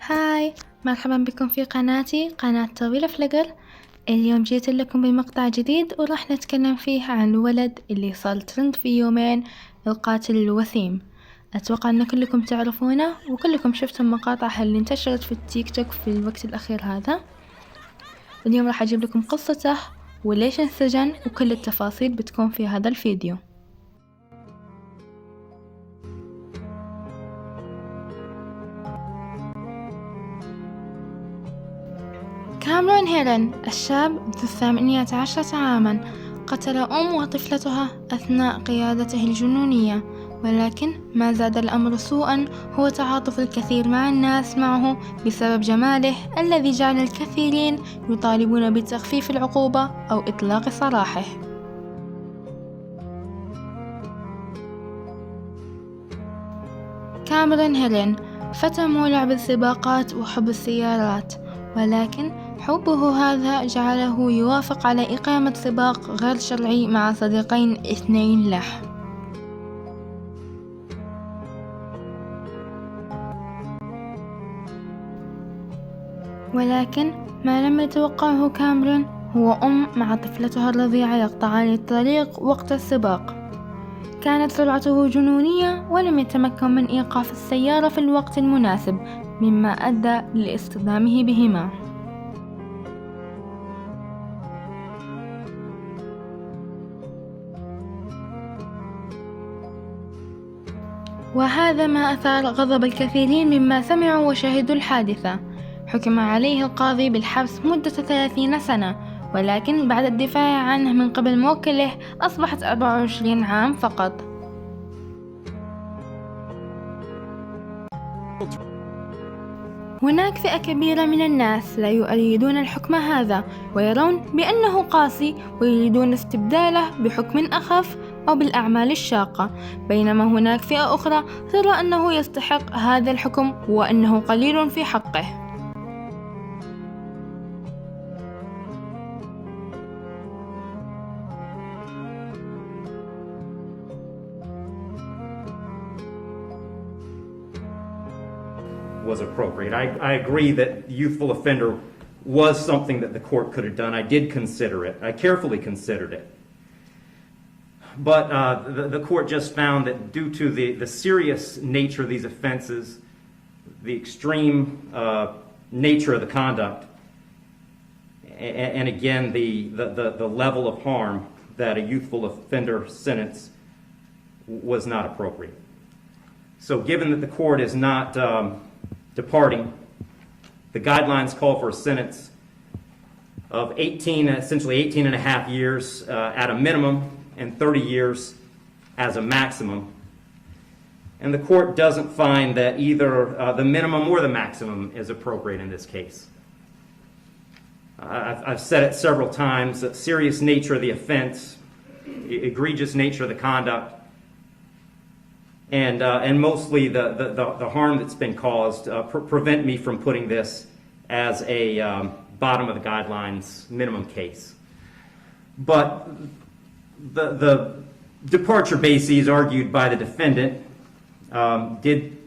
هاي، مرحبا بكم في قناتي قناة طويلة فلقر. اليوم جيت لكم بمقطع جديد وراح نتكلم فيه عن الولد اللي صار ترند في يومين، القاتل الوسيم. أتوقع أن كلكم تعرفونه وكلكم شفتم مقاطعها اللي انتشرت في التيك توك في الوقت الأخير هذا. اليوم راح أجيب لكم قصته وليش انسجن وكل التفاصيل بتكون في هذا الفيديو. كاميرون هيرن، الشاب ذو 18 عاما، قتل أم وطفلتها أثناء قيادته الجنونية، ولكن ما زاد الأمر سوءا هو تعاطف الكثير مع الناس معه بسبب جماله الذي جعل الكثيرين يطالبون بتخفيف العقوبة أو إطلاق سراحه. كاميرون هيرن فتى مولع بالسباقات وحب السيارات، ولكن حبه هذا جعله يوافق على إقامة سباق غير شرعي مع صديقين اثنين له. ولكن ما لم يتوقعه كاميرون هو أم مع طفلتها الرضيعة يقطعان الطريق وقت السباق. كانت سرعته جنونية ولم يتمكن من إيقاف السيارة في الوقت المناسب، مما أدى لاصطدامه بهما. وهذا ما أثار غضب الكثيرين مما سمعوا وشاهدوا الحادثة. حكم عليه القاضي بالحبس مدة 30 سنة، ولكن بعد الدفاع عنه من قبل موكله أصبحت 24 عام فقط. هناك فئة كبيرة من الناس لا يؤيدون الحكم هذا ويرون بأنه قاسي ويريدون استبداله بحكم أخف أو بالأعمال الشاقة، بينما هناك فئة أخرى ترى أنه يستحق هذا الحكم وأنه قليل في حقه. Was appropriate. I agree that youthful offender was something that the court could have done. I did consider it. I carefully considered it. But the court just found that due to the serious nature of these offenses, the extreme nature of the conduct, and again the level of harm, that a youthful offender sentence was not appropriate. So given that the court is not departing, the guidelines call for a sentence of essentially 18 and a half years at a minimum and 30 years as a maximum. And the court doesn't find that either the minimum or the maximum is appropriate in this case. I've said it several times, the serious nature of the offense, egregious nature of the conduct, and mostly the harm that's been caused prevent me from putting this as a bottom of the guidelines minimum case. But the departure bases argued by the defendant did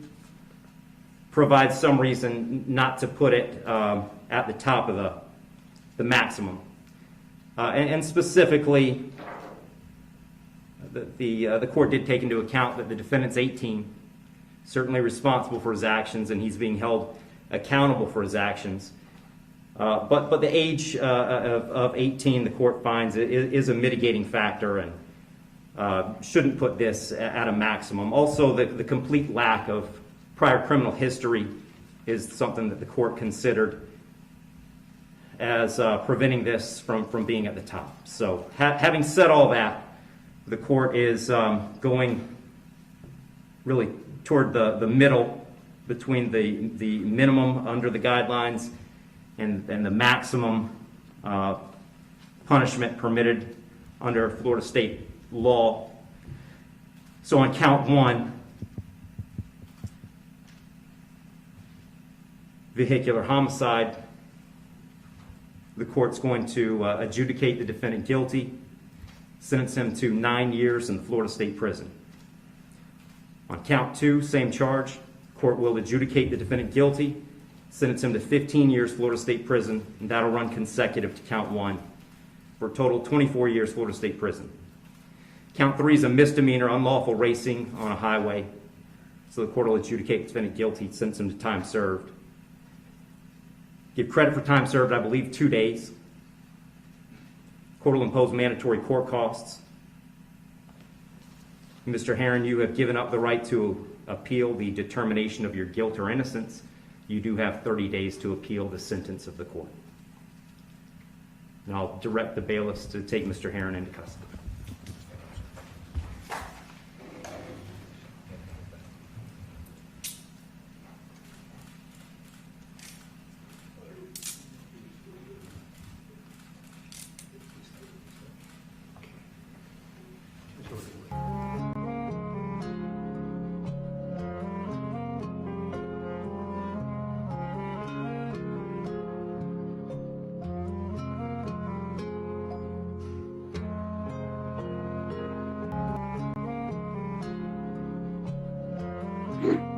provide some reason not to put it at the top of the maximum. And specifically, the court did take into account that the defendant's 18, certainly responsible for his actions, and he's being held accountable for his actions. But the age of 18, the court finds, is a mitigating factor and shouldn't put this at a maximum. Also, the complete lack of prior criminal history is something that the court considered as preventing this from being at the top. So having said all that, the court is going really toward the middle between the minimum under the guidelines and the maximum punishment permitted under Florida state law. So on count one, vehicular homicide, the court's going to adjudicate the defendant guilty, sentence him to 9 years in the Florida State Prison. On count two, same charge, court will adjudicate the defendant guilty, sentence him to 15 years Florida State Prison, and that'll run consecutive to count 1, for a total of 24 years Florida State Prison. Count 3 is a misdemeanor, unlawful racing on a highway. So the court will adjudicate the defendant guilty, sentence him to time served. Give credit for time served, I believe, 2 days. Court will impose mandatory court costs. Mr. Herron, you have given up the right to appeal the determination of your guilt or innocence. You do have 30 days to appeal the sentence of the court. And I'll direct the bailiffs to take Mr. Herron into custody. Mm-hmm.